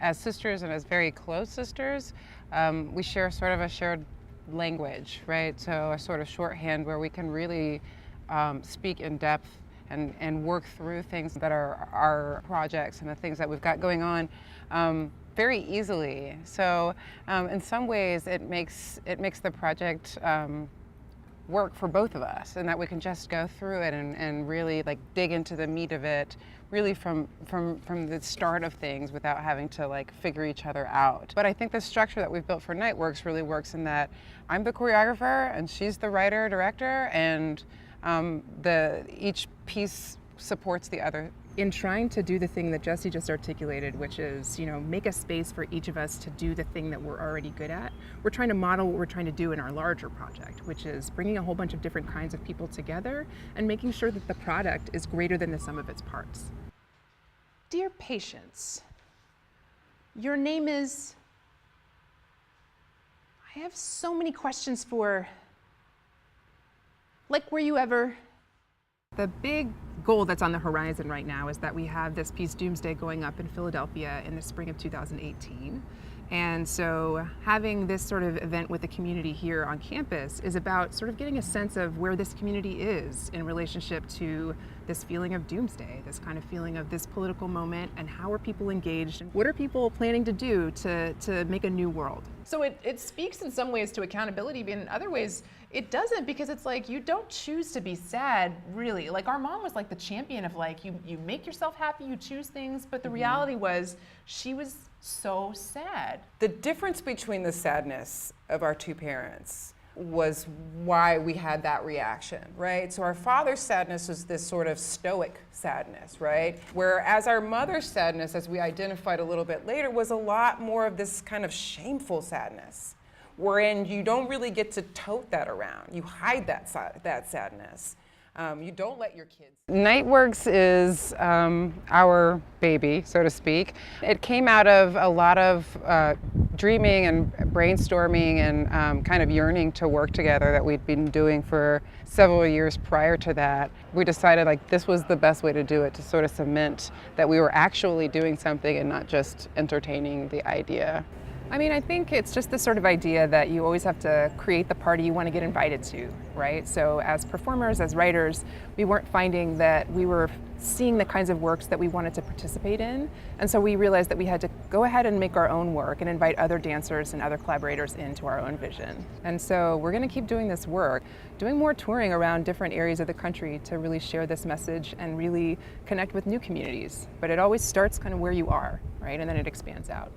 as sisters and as very close sisters, we share sort of a shared language, right? So a sort of shorthand where we can really speak in depth and work through things that are our projects and the things that we've got going on very easily. So in some ways it makes the project work for both of us, and that we can just go through it and really like dig into the meat of it really from the start of things without having to like figure each other out. But I think the structure that we've built for knightworks really works in that I'm the choreographer and she's the writer director, and each piece supports the other. In trying to do the thing that Jessi just articulated, which is, make a space for each of us to do the thing that we're already good at, we're trying to model what we're trying to do in our larger project, which is bringing a whole bunch of different kinds of people together and making sure that the product is greater than the sum of its parts. Dear Patience, your name is... I have so many questions for... Like, were you ever... The big goal that's on the horizon right now is that we have this piece Doomsday going up in Philadelphia in the spring of 2018. And so having this sort of event with the community here on campus is about sort of getting a sense of where this community is in relationship to this feeling of doomsday, this kind of feeling of this political moment, and how are people engaged, and what are people planning to do to make a new world. So it speaks in some ways to accountability, but in other ways it doesn't, because it's like you don't choose to be sad, really. Like our mom was like the champion of like, you make yourself happy, you choose things, but the reality was she was so sad. The difference between the sadness of our two parents was why we had that reaction, right? So our father's sadness was this sort of stoic sadness, right? Whereas our mother's sadness, as we identified a little bit later, was a lot more of this kind of shameful sadness, wherein you don't really get to tote that around. You hide that sadness. You don't let your kids. knightworks is our baby, so to speak. It came out of a lot of dreaming and brainstorming and kind of yearning to work together that we'd been doing for several years prior to that. We decided like this was the best way to do it, to sort of cement that we were actually doing something and not just entertaining the idea. I mean, I think it's just this sort of idea that you always have to create the party you want to get invited to, right? So as performers, as writers, we weren't finding that we were seeing the kinds of works that we wanted to participate in. And so we realized that we had to go ahead and make our own work and invite other dancers and other collaborators into our own vision. And so we're going to keep doing this work, doing more touring around different areas of the country to really share this message and really connect with new communities. But it always starts kind of where you are, right? And then it expands out.